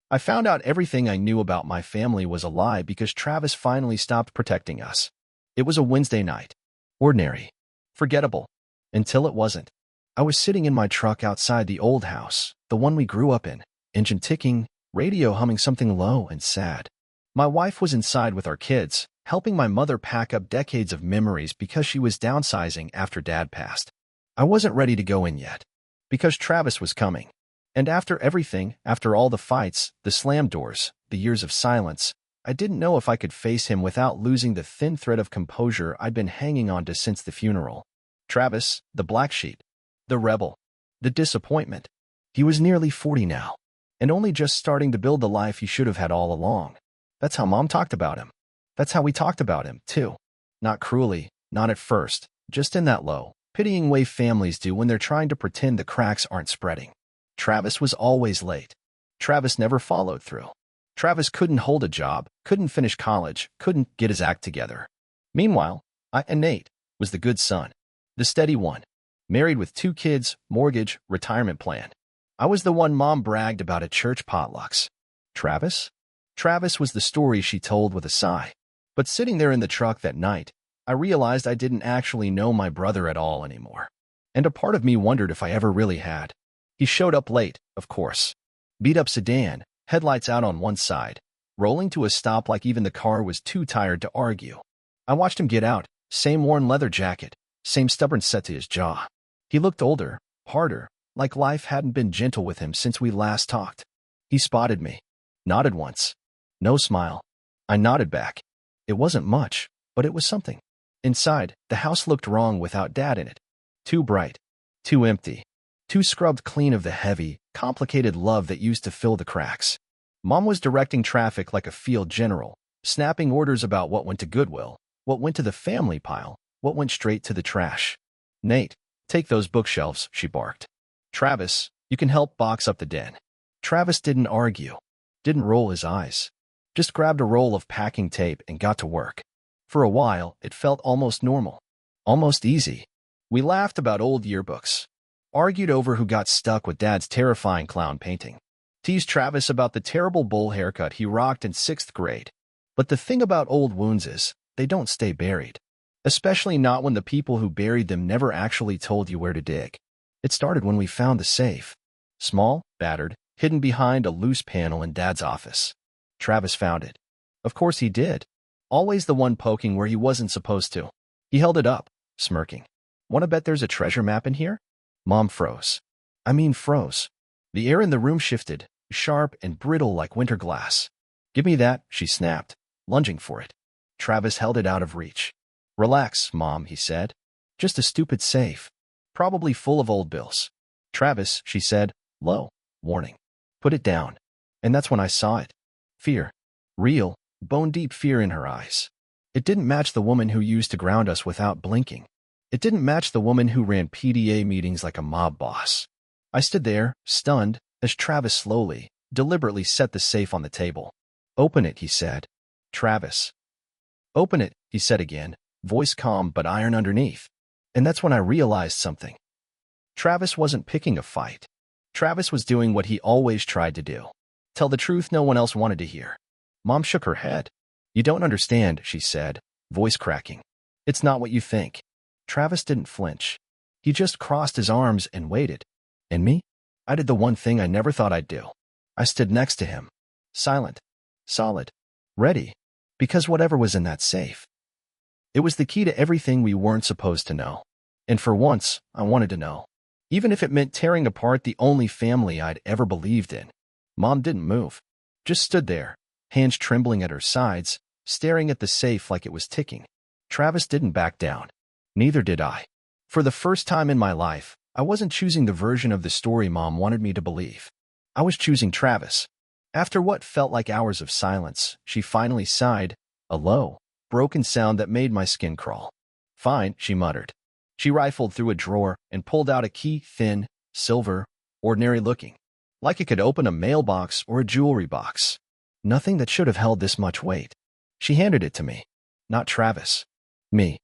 I found out everything I knew about my family was a lie because Travis finally stopped protecting us. It was a Wednesday night. Ordinary. Forgettable. Until it wasn't. I was sitting in my truck outside the old house, the one we grew up in, engine ticking, radio humming something low and sad. My wife was inside with our kids, helping my mother pack up decades of memories because she was downsizing after Dad passed. I wasn't ready to go in yet, because Travis was coming. And after everything, after all the fights, the slammed doors, the years of silence, I didn't know if I could face him without losing the thin thread of composure I'd been hanging on to since the funeral. Travis, the black sheep, the rebel, the disappointment. He was nearly 40 now, and only just starting to build the life he should have had all along. That's how Mom talked about him. That's how we talked about him, too. Not cruelly, not at first, just in that low, pitying way families do when they're trying to pretend the cracks aren't spreading. Travis was always late. Travis never followed through. Travis couldn't hold a job, couldn't finish college, couldn't get his act together. Meanwhile, I, Nate, was the good son, the steady one, married with 2 kids, mortgage, retirement plan. I was the one Mom bragged about at church potlucks. Travis? Travis was the story she told with a sigh. But sitting there in the truck that night, I realized I didn't actually know my brother at all anymore. And a part of me wondered if I ever really had. He showed up late, of course. Beat-up sedan, headlights out on one side, rolling to a stop like even the car was too tired to argue. I watched him get out, same worn leather jacket, same stubborn set to his jaw. He looked older, harder, like life hadn't been gentle with him since we last talked. He spotted me. Nodded once. No smile. I nodded back. It wasn't much, but it was something. Inside, the house looked wrong without Dad in it. Too bright. Too empty. Too scrubbed clean of the heavy, complicated love that used to fill the cracks. Mom was directing traffic like a field general, snapping orders about what went to Goodwill, what went to the family pile, what went straight to the trash. Nate, take those bookshelves, she barked. Travis, you can help box up the den. Travis didn't argue, didn't roll his eyes, just grabbed a roll of packing tape and got to work. For a while, it felt almost normal, almost easy. We laughed about old yearbooks, argued over who got stuck with Dad's terrifying clown painting, teased Travis about the terrible bowl haircut he rocked in 6th grade. But the thing about old wounds is, they don't stay buried. Especially not when the people who buried them never actually told you where to dig. It started when we found the safe. Small, battered, hidden behind a loose panel in Dad's office. Travis found it. Of course he did. Always the one poking where he wasn't supposed to. He held it up, smirking. "Want to bet there's a treasure map in here?" Mom froze. Froze. The air in the room shifted, sharp and brittle like winter glass. "Give me that," she snapped, lunging for it. Travis held it out of reach. "Relax, Mom," he said. "Just a stupid safe. Probably full of old bills." "Travis," she said, low, warning. "Put it down." And that's when I saw it. Fear. Real, bone-deep fear in her eyes. It didn't match the woman who used to ground us without blinking. It didn't match the woman who ran PDA meetings like a mob boss. I stood there, stunned, as Travis slowly, deliberately set the safe on the table. "Open it," he said. "Travis." "Open it," he said again, voice calm but iron underneath. And that's when I realized something. Travis wasn't picking a fight. Travis was doing what he always tried to do. Tell the truth no one else wanted to hear. Mom shook her head. "You don't understand," she said, voice cracking. "It's not what you think." Travis didn't flinch. He just crossed his arms and waited. And me? I did the one thing I never thought I'd do. I stood next to him. Silent. Solid. Ready. Because whatever was in that safe, it was the key to everything we weren't supposed to know. And for once, I wanted to know. Even if it meant tearing apart the only family I'd ever believed in. Mom didn't move. Just stood there, hands trembling at her sides, staring at the safe like it was ticking. Travis didn't back down. Neither did I. For the first time in my life, I wasn't choosing the version of the story Mom wanted me to believe. I was choosing Travis. After what felt like hours of silence, she finally sighed, a low, broken sound that made my skin crawl. "Fine," she muttered. She rifled through a drawer and pulled out a key, thin, silver, ordinary-looking, like it could open a mailbox or a jewelry box. Nothing that should have held this much weight. She handed it to me. Not Travis. Me.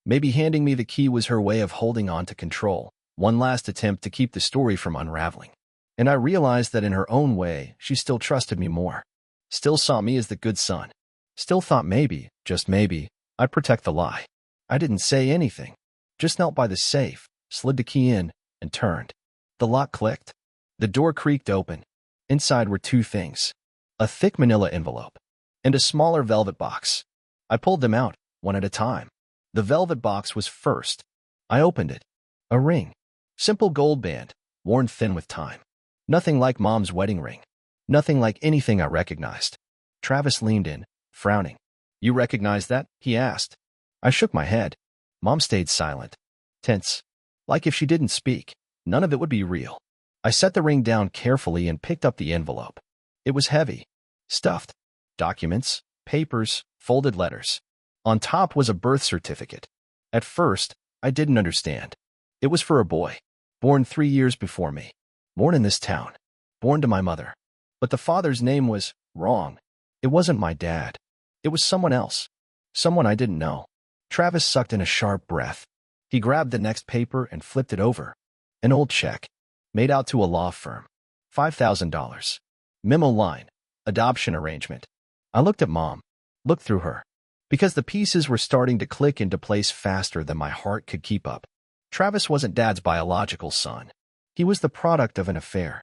Maybe handing me the key was her way of holding on to control, one last attempt to keep the story from unraveling. And I realized that in her own way, she still trusted me more. Still saw me as the good son. Still thought maybe, just maybe, I'd protect the lie. I didn't say anything. Just knelt by the safe, slid the key in, and turned. The lock clicked. The door creaked open. Inside were two things: a thick manila envelope and a smaller velvet box. I pulled them out, one at a time. The velvet box was first. I opened it. A ring. Simple gold band, worn thin with time. Nothing like Mom's wedding ring. Nothing like anything I recognized. Travis leaned in, frowning. "You recognize that?" he asked. I shook my head. Mom stayed silent, tense, like if she didn't speak, none of it would be real. I set the ring down carefully and picked up the envelope. It was heavy, stuffed. Documents, papers, folded letters. On top was a birth certificate. At first, I didn't understand. It was for a boy, born 3 years before me, born in this town, born to my mother. But the father's name was wrong. It wasn't my dad. It was someone else, someone I didn't know. Travis sucked in a sharp breath. He grabbed the next paper and flipped it over. An old check, made out to a law firm. $5,000. Memo line, adoption arrangement. I looked at Mom, looked through her, because the pieces were starting to click into place faster than my heart could keep up. Travis wasn't Dad's biological son. He was the product of an affair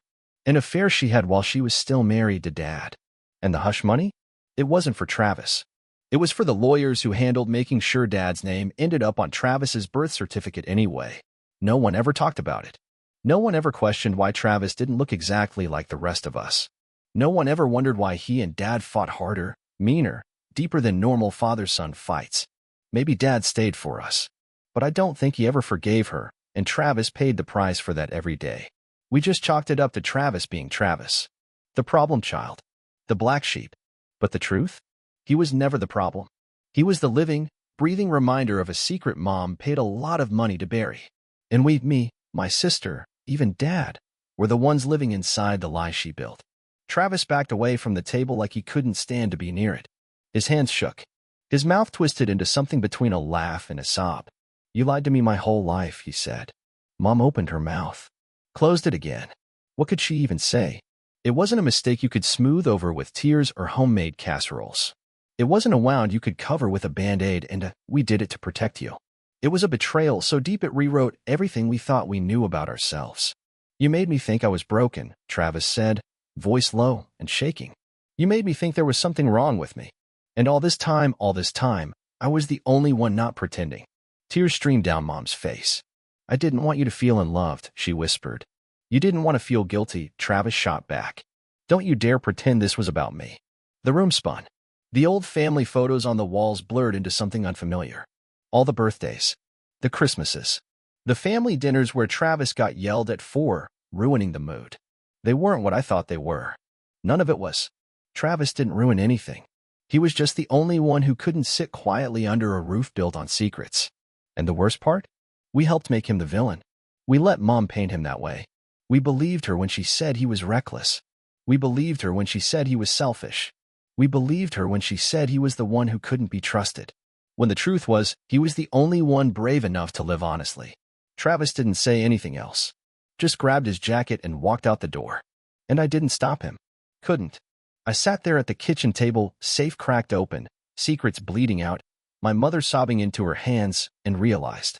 she had while she was still married to Dad. And the hush money? It wasn't for Travis. It was for the lawyers who handled making sure Dad's name ended up on Travis's birth certificate anyway. No one ever talked about it. No one ever questioned why Travis didn't look exactly like the rest of us. No one ever wondered why he and Dad fought harder, meaner, deeper than normal father-son fights. Maybe Dad stayed for us. But I don't think he ever forgave her, and Travis paid the price for that every day. We just chalked it up to Travis being Travis. The problem child. The black sheep. But the truth? He was never the problem. He was the living, breathing reminder of a secret Mom paid a lot of money to bury. And we, me, my sister, even Dad, were the ones living inside the lie she built. Travis backed away from the table like he couldn't stand to be near it. His hands shook. His mouth twisted into something between a laugh and a sob. "You lied to me my whole life," he said. Mom opened her mouth, closed it again. What could she even say? It wasn't a mistake you could smooth over with tears or homemade casseroles. It wasn't a wound you could cover with a Band-Aid and "we did it to protect you." It was a betrayal so deep it rewrote everything we thought we knew about ourselves. "You made me think I was broken," Travis said, voice low and shaking. "You made me think there was something wrong with me. And all this time, I was the only one not pretending." Tears streamed down Mom's face. "I didn't want you to feel unloved," she whispered. "You didn't want to feel guilty," Travis shot back. "Don't you dare pretend this was about me." The room spun. The old family photos on the walls blurred into something unfamiliar. All the birthdays. The Christmases. The family dinners where Travis got yelled at for ruining the mood. They weren't what I thought they were. None of it was. Travis didn't ruin anything. He was just the only one who couldn't sit quietly under a roof built on secrets. And the worst part? We helped make him the villain. We let Mom paint him that way. We believed her when she said he was reckless. We believed her when she said he was selfish. We believed her when she said he was the one who couldn't be trusted. When the truth was, he was the only one brave enough to live honestly. Travis didn't say anything else. Just grabbed his jacket and walked out the door. And I didn't stop him. Couldn't. I sat there at the kitchen table, safe cracked open, secrets bleeding out, my mother sobbing into her hands, and realized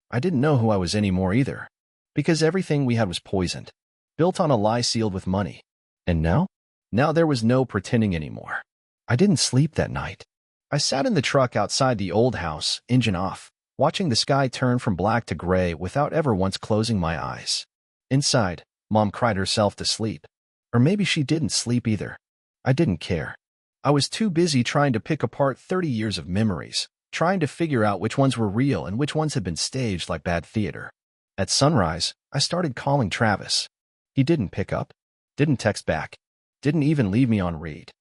I didn't know who I was anymore either. Because everything we had was poisoned, built on a lie sealed with money. And now? Now there was no pretending anymore. I didn't sleep that night. I sat in the truck outside the old house, engine off, watching the sky turn from black to gray without ever once closing my eyes. Inside, Mom cried herself to sleep. Or maybe she didn't sleep either. I didn't care. I was too busy trying to pick apart 30 years of memories, trying to figure out which ones were real and which ones had been staged like bad theater. At sunrise, I started calling Travis. He didn't pick up, didn't text back, didn't even leave me on read.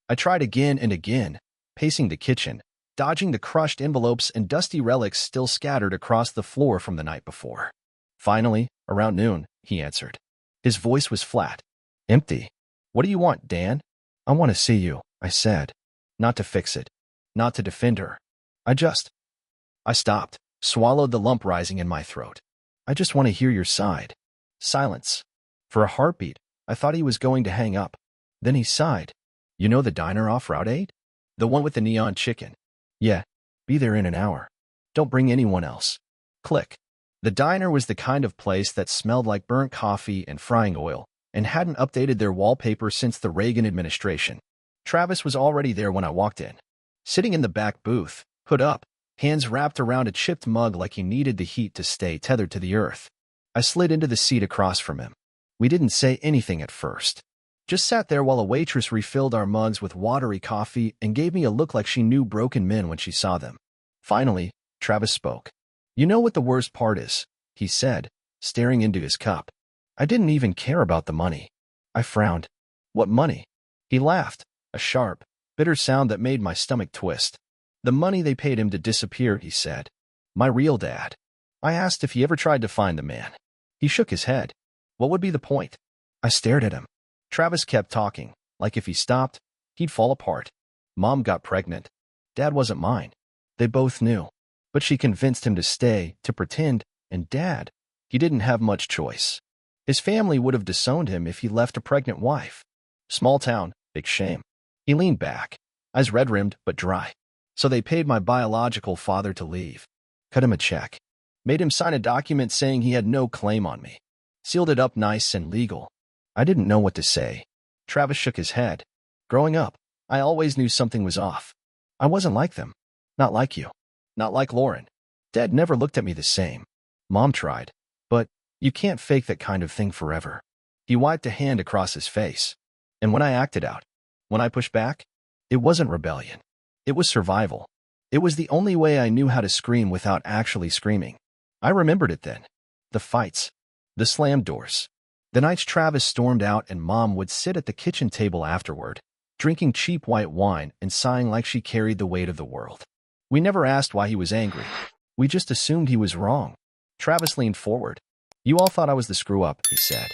I tried again and again, pacing the kitchen, dodging the crushed envelopes and dusty relics still scattered across the floor from the night before. Finally, around noon, he answered. His voice was flat. Empty. "What do you want, Dan?" "I want to see you," I said. Not to fix it. Not to defend her. I stopped, swallowed the lump rising in my throat. "I just want to hear your side." Silence. For a heartbeat, I thought he was going to hang up. Then he sighed. You know the diner off Route 8? The one with the neon chicken? Yeah, be there in an hour. Don't bring anyone else. Click. The diner was the kind of place that smelled like burnt coffee and frying oil, and hadn't updated their wallpaper since the Reagan administration. Travis was already there when I walked in. Sitting in the back booth, hood up, hands wrapped around a chipped mug like he needed the heat to stay tethered to the earth. I slid into the seat across from him. We didn't say anything at first. Just sat there while a waitress refilled our mugs with watery coffee and gave me a look like she knew broken men when she saw them. Finally, Travis spoke. You know what the worst part is, he said, staring into his cup. I didn't even care about the money. I frowned. What money? He laughed, a sharp, bitter sound that made my stomach twist. The money they paid him to disappear, he said. My real dad. I asked if he ever tried to find the man. He shook his head. What would be the point? I stared at him. Travis kept talking, like if he stopped, he'd fall apart. Mom got pregnant. Dad wasn't mine. They both knew. But she convinced him to stay, to pretend, and Dad, he didn't have much choice. His family would have disowned him if he left a pregnant wife. Small town, big shame. He leaned back, eyes red-rimmed but dry. So they paid my biological father to leave. Cut him a check. Made him sign a document saying he had no claim on me. Sealed it up nice and legal. I didn't know what to say. Travis shook his head. Growing up, I always knew something was off. I wasn't like them. Not like you. Not like Lauren. Dad never looked at me the same. Mom tried. But you can't fake that kind of thing forever. He wiped a hand across his face. And when I acted out, when I pushed back, it wasn't rebellion. It was survival. It was the only way I knew how to scream without actually screaming. I remembered it then. The fights. The slammed doors. The nights Travis stormed out and Mom would sit at the kitchen table afterward, drinking cheap white wine and sighing like she carried the weight of the world. We never asked why he was angry. We just assumed he was wrong. Travis leaned forward. You all thought I was the screw-up, he said.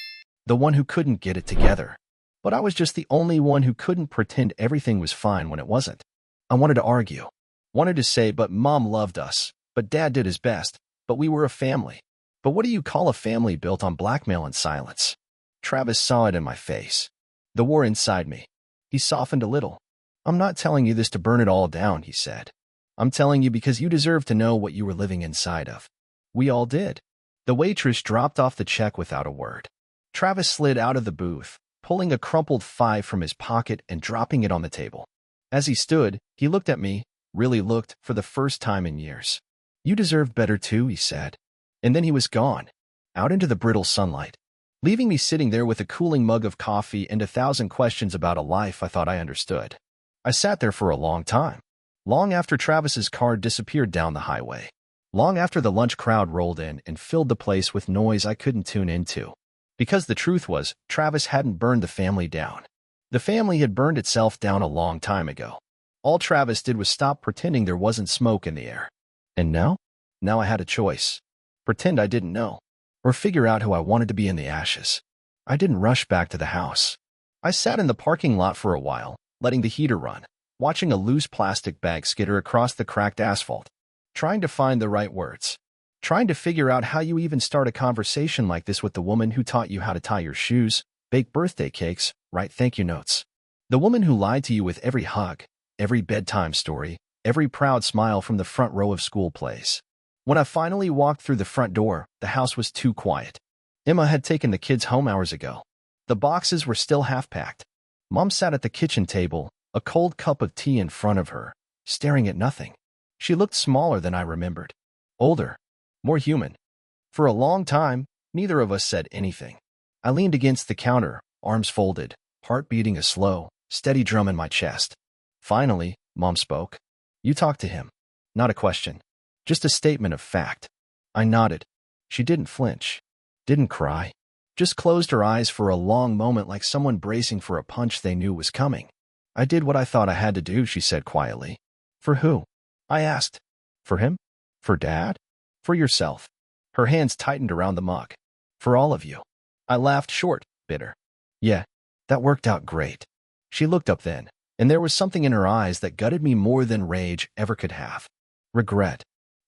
The one who couldn't get it together. But I was just the only one who couldn't pretend everything was fine when it wasn't. I wanted to argue. Wanted to say, but Mom loved us. But Dad did his best. But we were a family. But what do you call a family built on blackmail and silence? Travis saw it in my face. The war inside me. He softened a little. I'm not telling you this to burn it all down, he said. I'm telling you because you deserve to know what you were living inside of. We all did. The waitress dropped off the check without a word. Travis slid out of the booth, pulling a crumpled $5 from his pocket and dropping it on the table. As he stood, he looked at me, really looked, for the first time in years. You deserve better too, he said. And then he was gone, out into the brittle sunlight, leaving me sitting there with a cooling mug of coffee and 1,000 questions about a life I thought I understood. I sat there for a long time. Long after Travis's car disappeared down the highway. Long after the lunch crowd rolled in and filled the place with noise I couldn't tune into. Because the truth was, Travis hadn't burned the family down. The family had burned itself down a long time ago. All Travis did was stop pretending there wasn't smoke in the air. And now? Now I had a choice. Pretend I didn't know. Or figure out who I wanted to be in the ashes. I didn't rush back to the house. I sat in the parking lot for a while, letting the heater run, watching a loose plastic bag skitter across the cracked asphalt, trying to find the right words, trying to figure out how you even start a conversation like this with the woman who taught you how to tie your shoes, bake birthday cakes, write thank you notes. The woman who lied to you with every hug, every bedtime story, every proud smile from the front row of school plays. When I finally walked through the front door, the house was too quiet. Emma had taken the kids home hours ago. The boxes were still half-packed. Mom sat at the kitchen table, a cold cup of tea in front of her, staring at nothing. She looked smaller than I remembered. Older. More human. For a long time, neither of us said anything. I leaned against the counter, arms folded, heart beating a slow, steady drum in my chest. Finally, Mom spoke. You talked to him. Not a question. Just a statement of fact. I nodded. She didn't flinch. Didn't cry. Just closed her eyes for a long moment like someone bracing for a punch they knew was coming. I did what I thought I had to do, she said quietly. For who? I asked. For him? For Dad? For yourself. Her hands tightened around the mug. For all of you. I laughed short, bitter. Yeah, that worked out great. She looked up then, and there was something in her eyes that gutted me more than rage ever could have. Regret.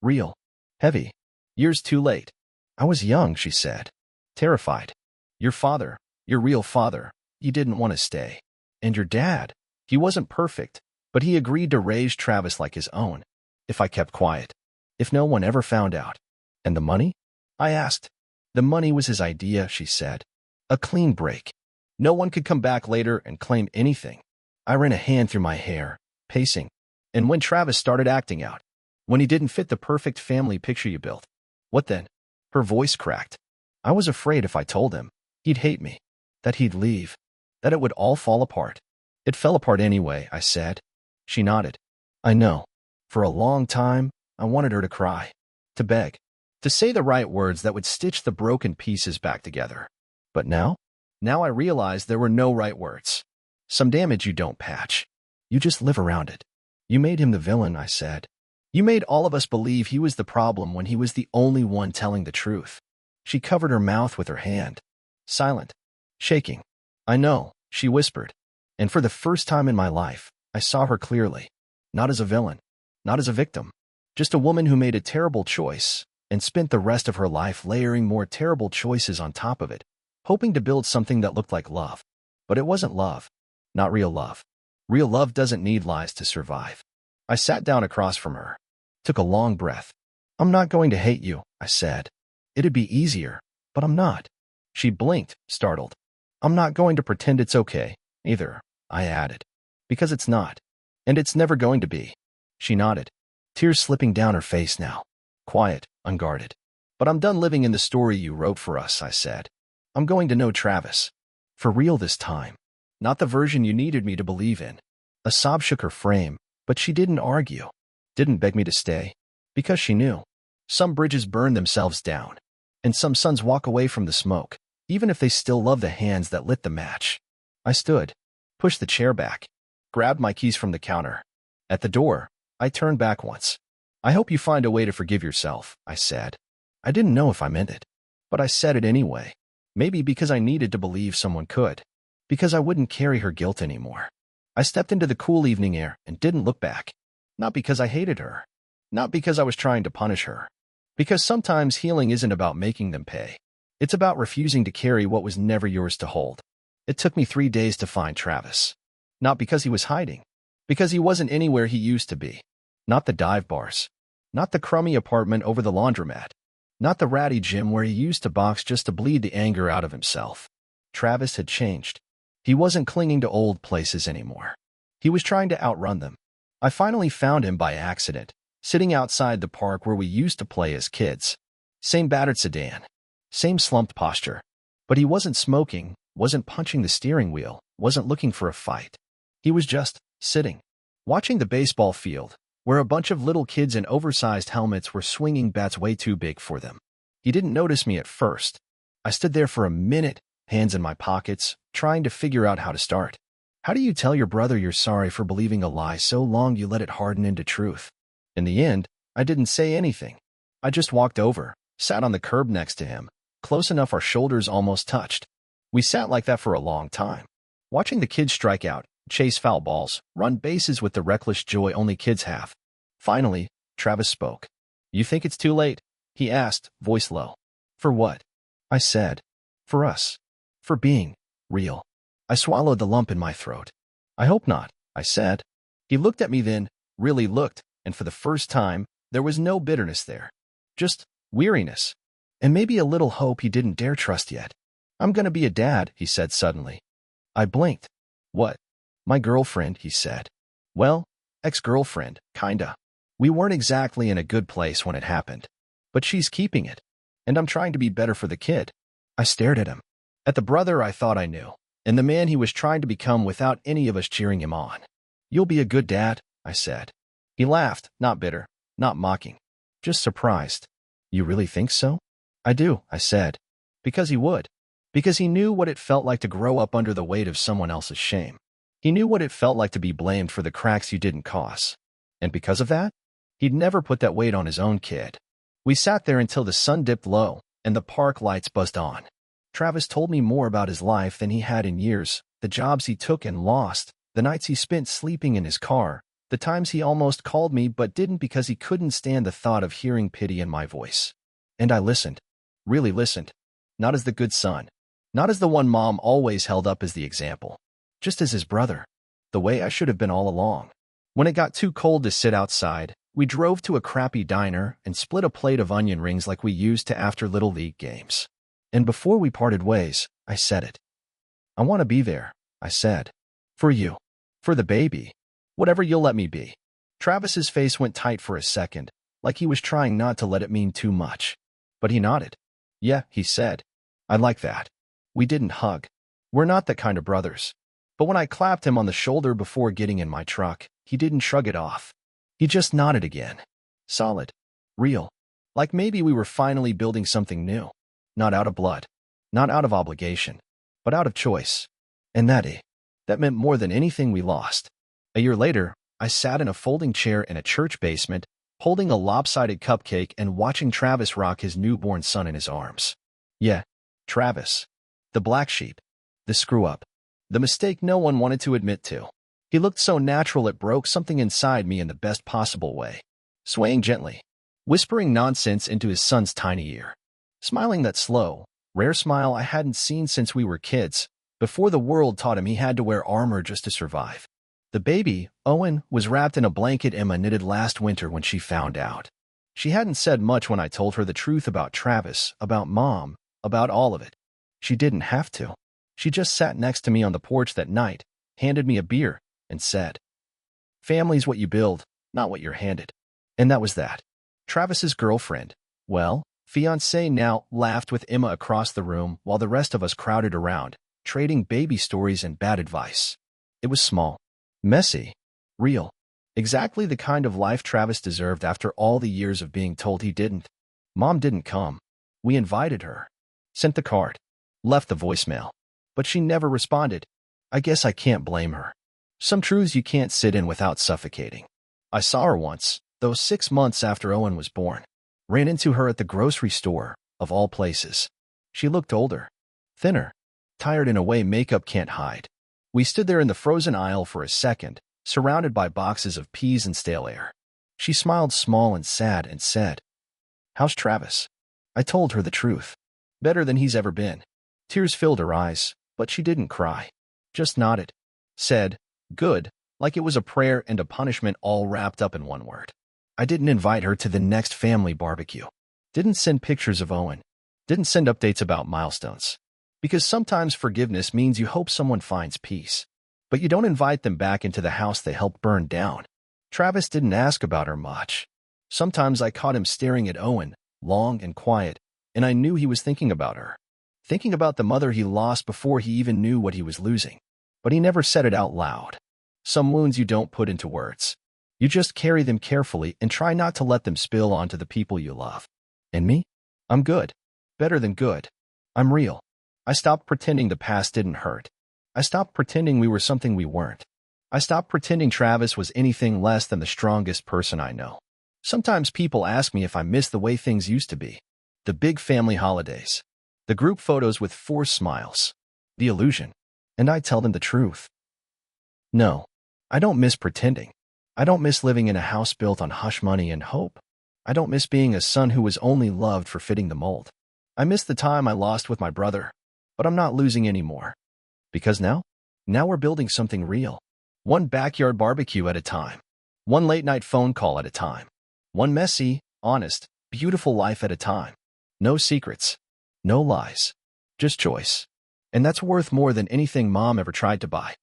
Real. Heavy. Years too late. I was young, she said. Terrified. Your father, your real father, he didn't want to stay. And your dad, he wasn't perfect, but he agreed to raise Travis like his own, if I kept quiet, if no one ever found out. And the money? I asked. The money was his idea, she said. A clean break. No one could come back later and claim anything. I ran a hand through my hair, pacing. And when Travis started acting out, when he didn't fit the perfect family picture you built, what then? Her voice cracked. I was afraid if I told him, he'd hate me, that he'd leave, that it would all fall apart. It fell apart anyway, I said. She nodded. I know. For a long time, I wanted her to cry, to beg, to say the right words that would stitch the broken pieces back together. But now I realized there were no right words. Some damage you don't patch. You just live around it. You made him the villain, I said. You made all of us believe he was the problem when he was the only one telling the truth. She covered her mouth with her hand, silent, shaking. I know, she whispered. And for the first time in my life, I saw her clearly. Not as a villain, not as a victim. Just a woman who made a terrible choice and spent the rest of her life layering more terrible choices on top of it, hoping to build something that looked like love. But it wasn't love. Not real love. Real love doesn't need lies to survive. I sat down across from her, took a long breath. I'm not going to hate you, I said. It'd be easier, but I'm not. She blinked, startled. I'm not going to pretend it's okay, either, I added. Because it's not. And it's never going to be. She nodded, tears slipping down her face now. Quiet, unguarded. But I'm done living in the story you wrote for us, I said. I'm going to know Travis. For real this time. Not the version you needed me to believe in. A sob shook her frame, but she didn't argue. Didn't beg me to stay. Because she knew. Some bridges burn themselves down. And some suns walk away from the smoke, even if they still love the hands that lit the match. I stood, pushed the chair back, grabbed my keys from the counter. At the door, I turned back once. I hope you find a way to forgive yourself, I said. I didn't know if I meant it, but I said it anyway. Maybe because I needed to believe someone could. Because I wouldn't carry her guilt anymore. I stepped into the cool evening air and didn't look back. Not because I hated her. Not because I was trying to punish her. Because sometimes healing isn't about making them pay. It's about refusing to carry what was never yours to hold. It took me 3 days to find Travis. Not because he was hiding. Because he wasn't anywhere he used to be. Not the dive bars. Not the crummy apartment over the laundromat. Not the ratty gym where he used to box just to bleed the anger out of himself. Travis had changed. He wasn't clinging to old places anymore. He was trying to outrun them. I finally found him by accident, sitting outside the park where we used to play as kids. Same battered sedan. Same slumped posture. But he wasn't smoking, wasn't punching the steering wheel, wasn't looking for a fight. He was just sitting, watching the baseball field, where a bunch of little kids in oversized helmets were swinging bats way too big for them. He didn't notice me at first. I stood there for a minute, hands in my pockets, trying to figure out how to start. How do you tell your brother you're sorry for believing a lie so long you let it harden into truth? In the end, I didn't say anything. I just walked over, sat on the curb next to him, close enough our shoulders almost touched. We sat like that for a long time, watching the kids strike out, chase foul balls, run bases with the reckless joy only kids have. Finally, Travis spoke. You think it's too late? He asked, voice low. For what? I said. For us. For being real. I swallowed the lump in my throat. I hope not, I said. He looked at me then, really looked, and for the first time, there was no bitterness there. Just weariness. And maybe a little hope he didn't dare trust yet. I'm gonna be a dad, he said suddenly. I blinked. What? My girlfriend, he said. Well, ex-girlfriend, kinda. We weren't exactly in a good place when it happened. But she's keeping it. And I'm trying to be better for the kid. I stared at him. At the brother I thought I knew. And the man he was trying to become without any of us cheering him on. You'll be a good dad, I said. He laughed, not bitter, not mocking. Just surprised. You really think so? I do, I said. Because he would. Because he knew what it felt like to grow up under the weight of someone else's shame. He knew what it felt like to be blamed for the cracks you didn't cause. And because of that, he'd never put that weight on his own kid. We sat there until the sun dipped low and the park lights buzzed on. Travis told me more about his life than he had in years, the jobs he took and lost, the nights he spent sleeping in his car, the times he almost called me but didn't because he couldn't stand the thought of hearing pity in my voice. And I listened. Really listened. Not as the good son. Not as the one Mom always held up as the example. Just as his brother. The way I should have been all along. When it got too cold to sit outside, we drove to a crappy diner and split a plate of onion rings like we used to after Little League games. And before we parted ways, I said it. I want to be there, I said. For you. For the baby. Whatever you'll let me be. Travis's face went tight for a second, like he was trying not to let it mean too much. But he nodded. Yeah, he said. I like that. We didn't hug. We're not that kind of brothers. But when I clapped him on the shoulder before getting in my truck, he didn't shrug it off. He just nodded again. Solid. Real. Like maybe we were finally building something new. Not out of blood. Not out of obligation. But out of choice. And that meant more than anything we lost. A year later, I sat in a folding chair in a church basement, holding a lopsided cupcake and watching Travis rock his newborn son in his arms. Yeah, Travis. The black sheep. The screw-up. The mistake no one wanted to admit to. He looked so natural it broke something inside me in the best possible way. Swaying gently. Whispering nonsense into his son's tiny ear. Smiling that slow, rare smile I hadn't seen since we were kids, before the world taught him he had to wear armor just to survive. The baby, Owen, was wrapped in a blanket Emma knitted last winter when she found out. She hadn't said much when I told her the truth about Travis, about Mom, about all of it. She didn't have to. She just sat next to me on the porch that night, handed me a beer, and said, "Family's what you build, not what you're handed." And that was that. Travis's girlfriend, well, fiancée now, laughed with Emma across the room while the rest of us crowded around, trading baby stories and bad advice. It was small. Messy. Real. Exactly the kind of life Travis deserved after all the years of being told he didn't. Mom didn't come. We invited her. Sent the card. Left the voicemail. But she never responded. I guess I can't blame her. Some truths you can't sit in without suffocating. I saw her once, though 6 months after Owen was born. Ran into her at the grocery store, of all places. She looked older. Thinner. Tired in a way makeup can't hide. We stood there in the frozen aisle for a second, surrounded by boxes of peas and stale air. She smiled small and sad and said, "How's Travis?" I told her the truth. Better than he's ever been. Tears filled her eyes, but she didn't cry. Just nodded. Said, "Good," like it was a prayer and a punishment all wrapped up in one word. I didn't invite her to the next family barbecue. Didn't send pictures of Owen. Didn't send updates about milestones. Because sometimes forgiveness means you hope someone finds peace. But you don't invite them back into the house they helped burn down. Travis didn't ask about her much. Sometimes I caught him staring at Owen, long and quiet, and I knew he was thinking about her. Thinking about the mother he lost before he even knew what he was losing. But he never said it out loud. Some wounds you don't put into words. You just carry them carefully and try not to let them spill onto the people you love. And me? I'm good. Better than good. I'm real. I stopped pretending the past didn't hurt. I stopped pretending we were something we weren't. I stopped pretending Travis was anything less than the strongest person I know. Sometimes people ask me if I miss the way things used to be. The big family holidays. The group photos with forced smiles. The illusion. And I tell them the truth. No, I don't miss pretending. I don't miss living in a house built on hush money and hope. I don't miss being a son who was only loved for fitting the mold. I miss the time I lost with my brother. But I'm not losing anymore. Because now we're building something real. One backyard barbecue at a time. One late-night phone call at a time. One messy, honest, beautiful life at a time. No secrets. No lies. Just choice. And that's worth more than anything Mom ever tried to buy.